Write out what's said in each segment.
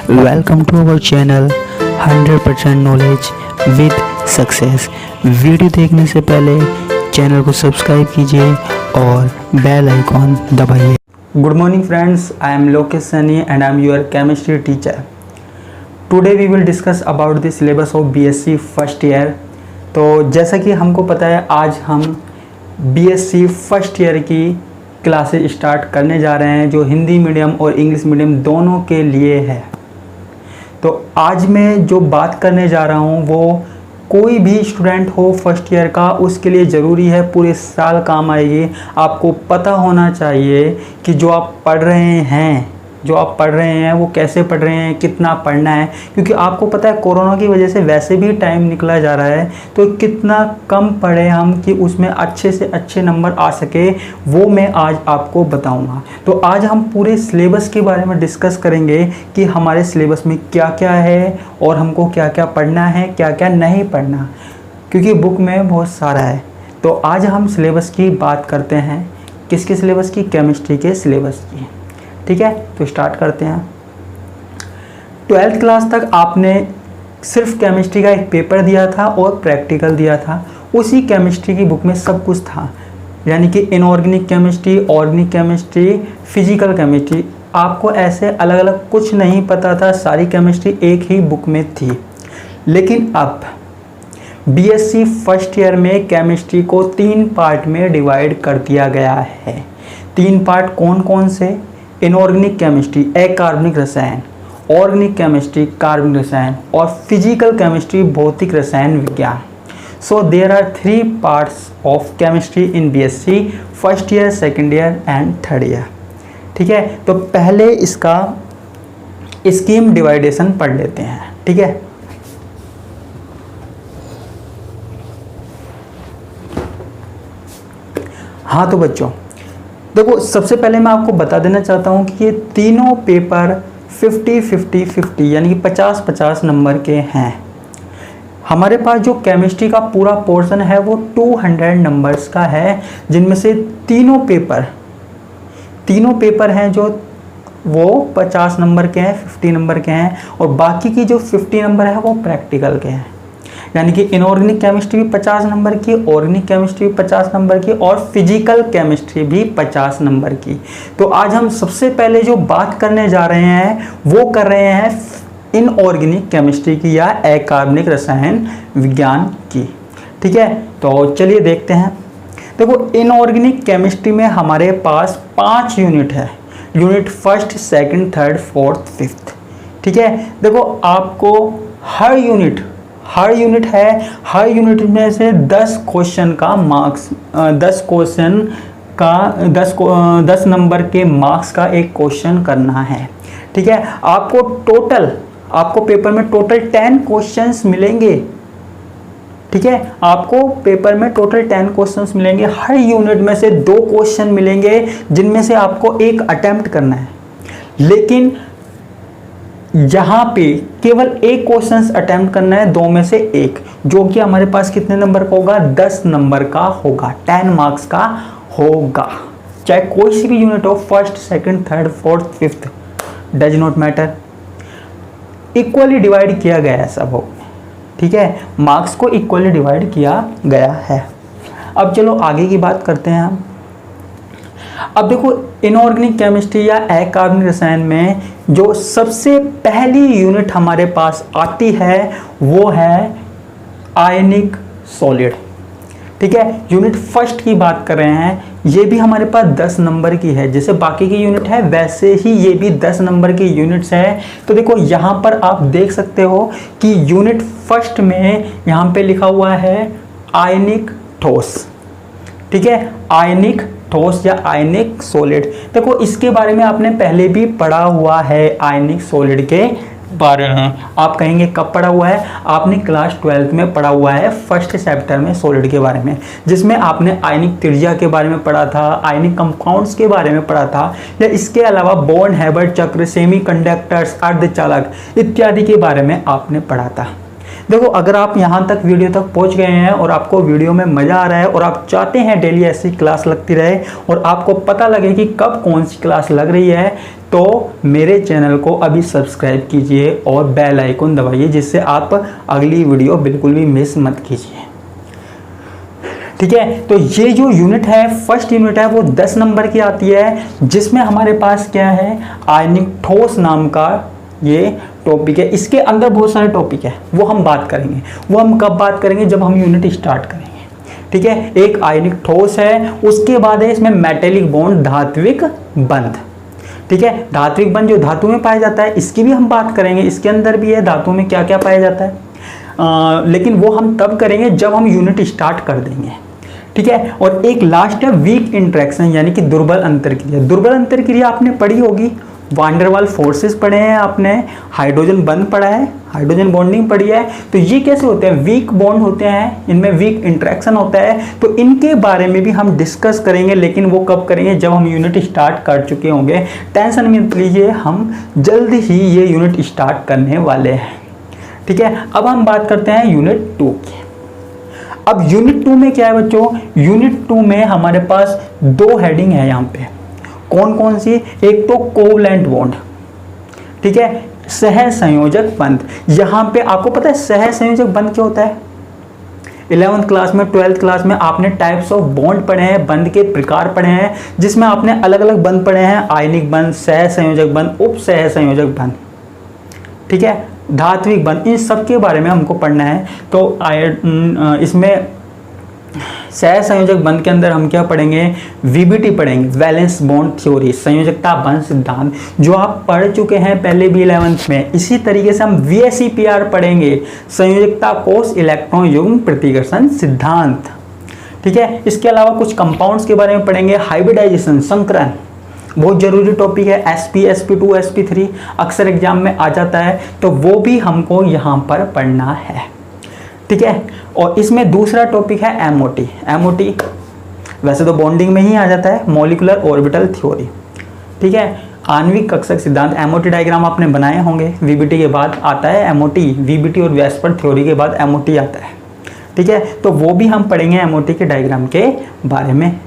Welcome to our channel 100% knowledge with success. Video देखने से पहले चैनल को सब्सक्राइब कीजिए और बेल आइकॉन दबाइए। Good morning friends, I am Lokesh Sunny and I am your chemistry teacher. Today we will discuss about the syllabus of BSc first year. तो जैसा कि हमको पता है, आज हम बीएससी फर्स्ट ईयर की क्लासेस स्टार्ट करने जा रहे हैं, जो हिंदी मीडियम और इंग्लिश मीडियम दोनों के लिए है। तो आज मैं जो बात करने जा रहा हूँ वो कोई भी स्टूडेंट हो फर्स्ट ईयर का, उसके लिए ज़रूरी है, पूरे साल काम आएगी। आपको पता होना चाहिए कि जो आप पढ़ रहे हैं वो कैसे पढ़ रहे हैं, कितना पढ़ना है। क्योंकि आपको पता है कोरोना की वजह से वैसे भी टाइम निकला जा रहा है, तो कितना कम पढ़े हम कि उसमें अच्छे से अच्छे नंबर आ सके, वो मैं आज आपको बताऊंगा। तो आज हम पूरे सिलेबस के बारे में डिस्कस करेंगे कि हमारे सिलेबस में क्या क्या है और हमको क्या क्या पढ़ना है, क्या क्या नहीं पढ़ना, क्योंकि बुक में बहुत सारा है। तो आज हम सिलेबस की बात करते हैं। किसके सिलेबस की? केमिस्ट्री के सिलेबस की। ठीक है, तो स्टार्ट करते हैं। 12th क्लास तक आपने सिर्फ केमिस्ट्री का एक पेपर दिया था और प्रैक्टिकल दिया था। उसी केमिस्ट्री की बुक में सब कुछ था, यानी कि inorganic chemistry, organic chemistry, physical chemistry. आपको ऐसे अलग अलग कुछ नहीं पता था, सारी केमिस्ट्री एक ही बुक में थी। लेकिन अब बीएससी फर्स्ट ईयर में केमिस्ट्री को 3 पार्ट में डिवाइड कर दिया गया है। 3 पार्ट कौन कौन से? इनऑर्गेनिक केमिस्ट्री अकार्बनिक रसायन, ऑर्गेनिक केमिस्ट्री कार्बनिक रसायन, और फिजिकल केमिस्ट्री भौतिक रसायन विज्ञान। So there are 3 parts of chemistry in BSc first year, second year and third year. ठीक है, तो पहले इसका स्कीम डिवाइडेशन पढ़ लेते हैं। ठीक है, हाँ तो बच्चों देखो, सबसे पहले मैं आपको बता देना चाहता हूँ कि ये तीनों पेपर 50-50-50 यानी कि 50-50 नंबर के हैं। हमारे पास जो केमिस्ट्री का पूरा पोर्शन है वो 200 नंबर्स का है, जिनमें से तीनों पेपर हैं जो वो 50 नंबर के हैं, 50 नंबर के हैं, और बाकी की जो 50 नंबर है वो प्रैक्टिकल के हैं। यानी कि इनऑर्गेनिक केमिस्ट्री भी 50 नंबर की, ऑर्गेनिक केमिस्ट्री भी 50 नंबर की, और फिजिकल केमिस्ट्री भी 50 नंबर की। तो आज हम सबसे पहले जो बात करने जा रहे हैं वो कर रहे हैं इनऑर्गेनिक केमिस्ट्री की या अकार्बनिक रसायन विज्ञान की। ठीक है, तो चलिए देखते हैं। देखो, इनऑर्गेनिक केमिस्ट्री में हमारे पास 5 यूनिट है। Unit first, second, third, fourth, fifth. ठीक है, देखो आपको हर यूनिट में से 10 क्वेश्चन का मार्क्स, 10 नंबर के मार्क्स का एक क्वेश्चन करना है। ठीक है, आपको पेपर में टोटल 10 क्वेश्चंस मिलेंगे। ठीक है, आपको पेपर में टोटल 10 क्वेश्चंस मिलेंगे। हर यूनिट में से 2 क्वेश्चन मिलेंगे, जिनमें से आपको एक अटेम्प्ट करना है। लेकिन यहाँ पे केवल एक क्वेश्चन अटेम्प्ट करना है, 2 में से एक, जो कि हमारे पास कितने नंबर का होगा? 10 नंबर का होगा, 10 मार्क्स का होगा। चाहे कोई सी भी यूनिट हो, first, second, third, fourth, fifth, does not matter. Equally divide किया गया है सब हो। ठीक है, मार्क्स को इक्वली डिवाइड किया गया है। अब चलो आगे की बात करते हैं हम। अब देखो, इनऑर्गेनिक केमिस्ट्री या अकार्बनिक रसायन में जो सबसे पहली यूनिट हमारे पास आती है वो है आयनिक सॉलिड। ठीक है, यूनिट फर्स्ट की बात कर रहे हैं। ये भी हमारे पास 10 नंबर की है, जैसे बाकी की यूनिट है वैसे ही ये भी 10 नंबर की यूनिट्स है। तो देखो यहाँ पर आप देख सकते हो कि यूनिट फर्स्ट में यहाँ पे लिखा हुआ है आयनिक ठोस। ठीक है, आयनिक ठोस या आयनिक सॉलिड। देखो इसके बारे में आपने पहले भी पढ़ा हुआ है, आयनिक सॉलिड के बारे में। आप कहेंगे कब पढ़ा हुआ है? आपने क्लास 12th में पढ़ा हुआ है, फर्स्ट चैप्टर में सॉलिड के बारे में, जिसमें आपने आयनिक त्रिज्या के बारे में पढ़ा था, आयनिक कंपाउंड्स के बारे में पढ़ा था, या इसके अलावा बॉन्ड हैबर्ट चक्र, सेमीकंडक्टर्स, अर्धचालक इत्यादि के बारे में आपने पढ़ा था। देखो, अगर आप यहाँ तक वीडियो तक पहुँच गए हैं और आपको वीडियो में मज़ा आ रहा है और आप चाहते हैं डेली ऐसी क्लास लगती रहे और आपको पता लगे कि कब कौन सी क्लास लग रही है, तो मेरे चैनल को अभी सब्सक्राइब कीजिए और बेल आइकन दबाइए, जिससे आप अगली वीडियो बिल्कुल भी मिस मत कीजिए। ठीक है, तो ये जो यूनिट है, फर्स्ट यूनिट है, वो 10 नंबर की आती है, जिसमें हमारे पास क्या है, आयनिक ठोस नाम का ये टॉपिक है। इसके अंदर बहुत सारे टॉपिक है, वो हम बात करेंगे। वो हम कब बात करेंगे, जब हम यूनिट स्टार्ट करेंगे। ठीक है, एक आयनिक ठोस है, उसके बाद है इसमें मेटेलिक बॉन्ड, धात्विक बंध। ठीक है, धात्विक बंध जो धातु में पाया जाता है, इसकी भी हम बात करेंगे। इसके अंदर भी है धातु में क्या क्या पाया जाता है, लेकिन वो हम तब करेंगे जब हम यूनिट स्टार्ट कर देंगे। ठीक है, और एक लास्ट है वीक इंटरेक्शन, यानी कि दुर्बल अंतरक्रिया। दुर्बल अंतरक्रिया आपने पढ़ी होगी, वान डेर वाल्स फोर्सेस पढ़े हैं आपने, हाइड्रोजन बंध पढ़ा है, हाइड्रोजन बॉन्डिंग पढ़ी है। तो ये कैसे होते हैं, वीक बॉन्ड होते हैं, इनमें वीक इंटरेक्शन होता है। तो इनके बारे में भी हम डिस्कस करेंगे, लेकिन वो कब करेंगे, जब हम यूनिट स्टार्ट कर चुके होंगे। टेंशन मत लीजिए, हम जल्द ही ये यूनिट स्टार्ट करने वाले हैं। ठीक है, अब हम बात करते हैं यूनिट 2 की। अब यूनिट 2 में क्या है बच्चों, यूनिट 2 में हमारे पास 2 हेडिंग है यहाँ पे। कौन कौन सी, एक तो कोवलेंट बॉन्ड, ठीक है, सह संयोजक बंध। यहाँ पे आपको पता है सह संयोजक बंध क्या होता है, 11th क्लास में 12th क्लास में आपने टाइप्स ऑफ बॉन्ड पढ़े हैं, बंध के प्रकार पढ़े हैं, जिसमें आपने अलग अलग बंध पढ़े हैं, आयनिक बंध, सह संयोजक बंध, उप सह संयोजक बंध, ठीक है, धात्विक बंध, इन सब के बारे में हमको पढ़ना है। तो इसमें सह संयोजक बंध के अंदर हम क्या पढ़ेंगे, वीबीटी पढ़ेंगे, वैलेंस बॉन्ड थ्योरी, संयोजकता बंध सिद्धांत, जो आप पढ़ चुके हैं पहले भी 11th में। इसी तरीके से हम VSEPR पढ़ेंगे, संयोजकता कोष इलेक्ट्रॉन युग्म प्रतिकर्षण सिद्धांत। ठीक है, इसके अलावा कुछ कंपाउंड्स के बारे में पढ़ेंगे, हाइब्रिडाइजेशन, संकरण, बहुत जरूरी टॉपिक है, sp sp2 sp3 अक्सर एग्जाम में आ जाता है, तो वो भी हमको यहाँ पर पढ़ना है। ठीक है, और इसमें दूसरा टॉपिक है एमओटी। एमओटी वैसे तो बॉन्डिंग में ही आ जाता है, मॉलिक्यूलर ऑर्बिटल थ्योरी। ठीक है, आणविक कक्षक सिद्धांत, एमओटी डायग्राम आपने बनाए होंगे। वीबीटी के बाद आता है एमओटी, वीबीटी और वेस्पर थ्योरी के बाद एमओटी आता है। ठीक है, तो वो भी हम पढ़ेंगे एमओटी के डायग्राम के बारे में।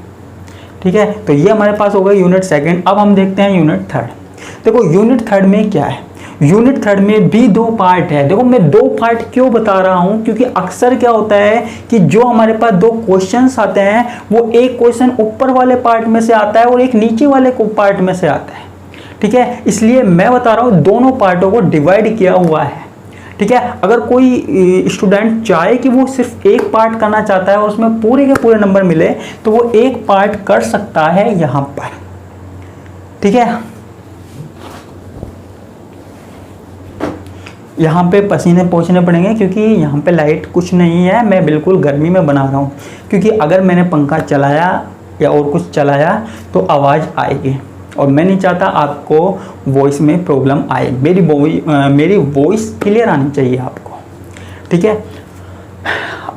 ठीक है, तो ये हमारे पास हो गया यूनिट 2। अब हम देखते हैं यूनिट 3। देखो यूनिट 3 में क्या है, यूनिट 3 में भी 2 पार्ट है। देखो मैं 2 पार्ट क्यों बता रहा हूं, क्योंकि अक्सर क्या होता है कि जो हमारे पास 2 क्वेश्चंस आते हैं, वो एक क्वेश्चन ऊपर वाले पार्ट में से आता है और एक नीचे वाले पार्ट में से आता है। ठीक है, इसलिए मैं बता रहा हूं दोनों पार्टों को डिवाइड किया हुआ है। ठीक है, अगर कोई स्टूडेंट चाहे कि वो सिर्फ एक पार्ट करना चाहता है और उसमें पूरे के पूरे नंबर मिले, तो वो एक पार्ट कर सकता है यहां पर। ठीक है, यहाँ पे पसीने पोंछने पड़ेंगे, क्योंकि यहाँ पे लाइट कुछ नहीं है, मैं बिल्कुल गर्मी में बना रहा हूँ, क्योंकि अगर मैंने पंखा चलाया या और कुछ चलाया तो आवाज़ आएगी, और मैं नहीं चाहता आपको वॉइस में प्रॉब्लम आए। मेरी वॉइस क्लियर आनी चाहिए आपको। ठीक है,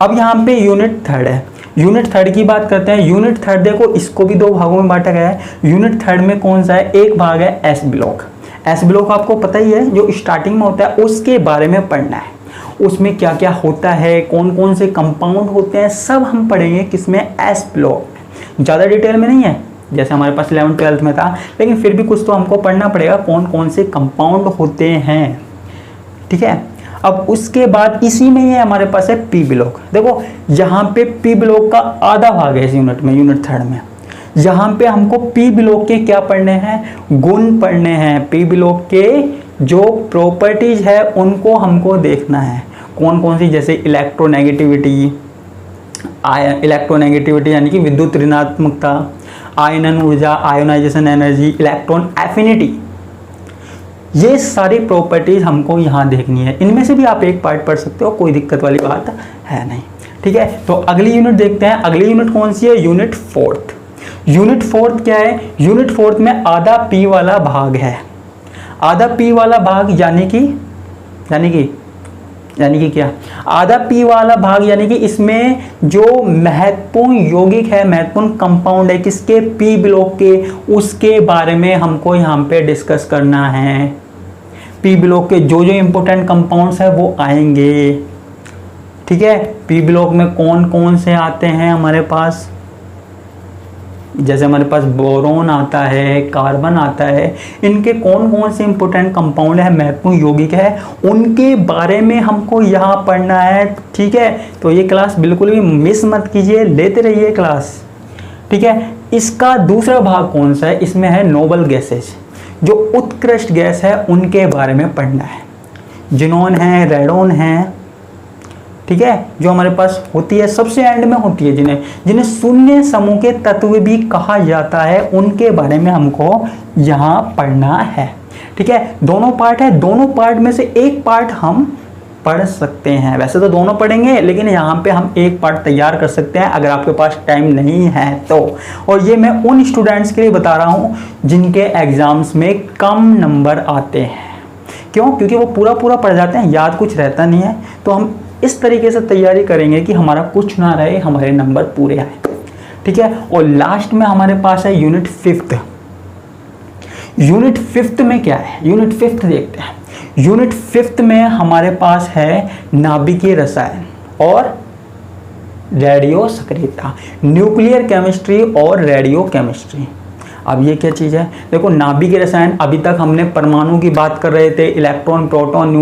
अब यहाँ पे यूनिट 3 है। यूनिट 3 की बात करते हैं। यूनिट 3 देखो, इसको भी 2 भागों में बांटा गया है। यूनिट 3 में कौन सा है, एक भाग है एस ब्लॉक। एस ब्लॉक आपको पता ही है, जो स्टार्टिंग में होता है, उसके बारे में पढ़ना है। उसमें क्या क्या होता है, कौन कौन से कंपाउंड होते हैं, सब हम पढ़ेंगे किसमें, एस ब्लॉक में। ज़्यादा डिटेल में नहीं है, जैसे हमारे पास 11th 12th में था, लेकिन फिर भी कुछ तो हमको पढ़ना पड़ेगा, कौन कौन से कंपाउंड होते हैं। ठीक है, अब उसके बाद इसी में ही हमारे पास है पी ब्लॉक। देखो यहाँ पे पी ब्लॉक का आधा भाग है इस यूनिट में, यूनिट 3 में। यहाँ पे हमको पी ब्लॉक के क्या पढ़ने हैं, गुण पढ़ने हैं। पी ब्लॉक के जो प्रॉपर्टीज है उनको हमको देखना है, कौन कौन सी, जैसे इलेक्ट्रोनेगेटिविटी यानी कि विद्युत ऋणात्मकता, आयनन ऊर्जा, आयोनाइजेशन एनर्जी, इलेक्ट्रॉन एफिनिटी, ये सारी प्रॉपर्टीज हमको यहाँ देखनी है। इनमें से भी आप एक पार्ट पढ़ सकते हो, कोई दिक्कत वाली बात है नहीं। ठीक है, तो अगली यूनिट देखते हैं। अगली यूनिट कौन सी है, यूनिट 4। यूनिट 4 क्या है, यूनिट 4 में आधा पी वाला भाग है। आधा पी वाला भाग यानी कि क्या, आधा पी वाला भाग यानी कि इसमें जो महत्वपूर्ण यौगिक है, महत्वपूर्ण कंपाउंड है किसके, पी ब्लॉक के, उसके बारे में हमको यहाँ पे डिस्कस करना है। पी ब्लॉक के जो जो इंपॉर्टेंट कंपाउंड्स है वो आएंगे। ठीक है, पी ब्लॉक में कौन कौन से आते हैं हमारे पास, जैसे हमारे पास बोरोन आता है, कार्बन आता है, इनके कौन कौन से इंपॉर्टेंट कंपाउंड है, महत्वपूर्ण यौगिक है, उनके बारे में हमको यहाँ पढ़ना है। ठीक है, तो ये क्लास बिल्कुल भी मिस मत कीजिए, लेते रहिए क्लास। ठीक है, इसका दूसरा भाग कौन सा है, इसमें है नोबल गैसेज, जो उत्कृष्ट गैस है उनके बारे में पढ़ना है। जिनोन है, रेडोन है, ठीक है, जो हमारे पास होती है सबसे एंड में होती है, जिन्हें शून्य समूह के तत्व भी कहा जाता है, उनके बारे में हमको यहाँ पढ़ना है। ठीक है, दोनों पार्ट है, दोनों पार्ट में से एक पार्ट हम पढ़ सकते हैं। वैसे तो दोनों पढ़ेंगे, लेकिन यहाँ पे हम एक पार्ट तैयार कर सकते हैं अगर आपके पास टाइम नहीं है तो। और ये मैं उन स्टूडेंट्स के लिए बता रहा हूँ जिनके एग्जाम्स में कम नंबर आते हैं। क्यों? क्योंकि वो पूरा पूरा पढ़ जाते हैं, याद कुछ रहता नहीं है। तो हम इस तरीके से तैयारी करेंगे कि हमारा कुछ ना रहे, हमारे नंबर पूरे आए। ठीक है, और लास्ट में हमारे पास है यूनिट 5। यूनिट 5 में क्या है, यूनिट 5 देखते हैं। यूनिट 5 में हमारे पास है नाभिकीय रसायन और रेडियो सक्रियता, न्यूक्लियर केमिस्ट्री और रेडियो केमिस्ट्री। अब ये क्या चीज़ है, देखो नाभिकीय रसायन, अभी तक हमने परमाणु की बात कर रहे थे, इलेक्ट्रॉन, प्रोटॉन,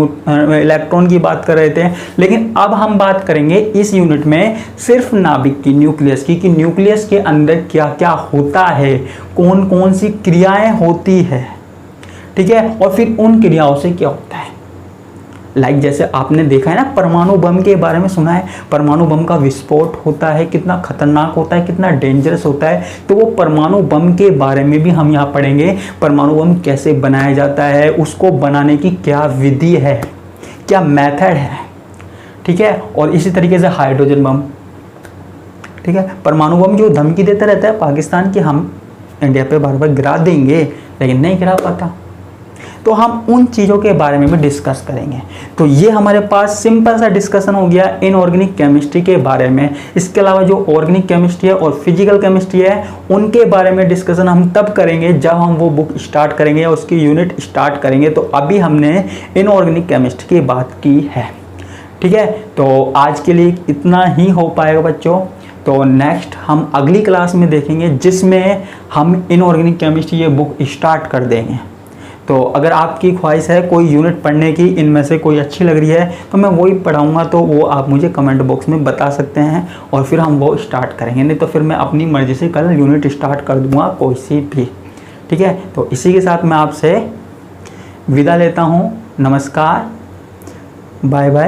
इलेक्ट्रॉन की बात कर रहे थे, लेकिन अब हम बात करेंगे इस यूनिट में सिर्फ नाभिक की, न्यूक्लियस की, कि न्यूक्लियस के अंदर क्या क्या होता है, कौन कौन सी क्रियाएं होती है। ठीक है, और फिर उन क्रियाओं से क्या होता है। लाइक जैसे आपने देखा है ना, परमाणु बम के बारे में सुना है, परमाणु बम का विस्फोट होता है, कितना खतरनाक होता है, कितना डेंजरस होता है। तो वो परमाणु बम के बारे में भी हम यहाँ पढ़ेंगे, परमाणु बम कैसे बनाया जाता है, उसको बनाने की क्या विधि है, क्या मेथड है। ठीक है, और इसी तरीके से हाइड्रोजन बम। ठीक है, परमाणु बम जो धमकी देता रहता है पाकिस्तान की, हम इंडिया पे बार बार गिरा देंगे, लेकिन नहीं गिरा पाता। तो हम उन चीज़ों के बारे में भी डिस्कस करेंगे। तो ये हमारे पास सिंपल सा डिस्कशन हो गया इनऑर्गेनिक केमिस्ट्री के बारे में। इसके अलावा जो ऑर्गेनिक केमिस्ट्री है और फिजिकल केमिस्ट्री है, उनके बारे में डिस्कशन हम तब करेंगे जब हम वो बुक स्टार्ट करेंगे या उसकी यूनिट स्टार्ट करेंगे। तो अभी हमने इनऑर्गेनिक केमिस्ट्री की बात की है। ठीक है, तो आज के लिए इतना ही हो पाएगा बच्चों। तो नेक्स्ट हम अगली क्लास में देखेंगे, जिसमें हम इनऑर्गेनिक केमिस्ट्री ये बुक स्टार्ट कर देंगे। तो अगर आपकी ख्वाहिश है कोई यूनिट पढ़ने की, इनमें से कोई अच्छी लग रही है तो मैं वही पढ़ाऊँगा, तो वो आप मुझे कमेंट बॉक्स में बता सकते हैं और फिर हम वो स्टार्ट करेंगे। नहीं तो फिर मैं अपनी मर्ज़ी से कल यूनिट स्टार्ट कर दूँगा कोई सी भी। ठीक है, तो इसी के साथ मैं आपसे विदा लेता हूँ। नमस्कार, बाय बाय।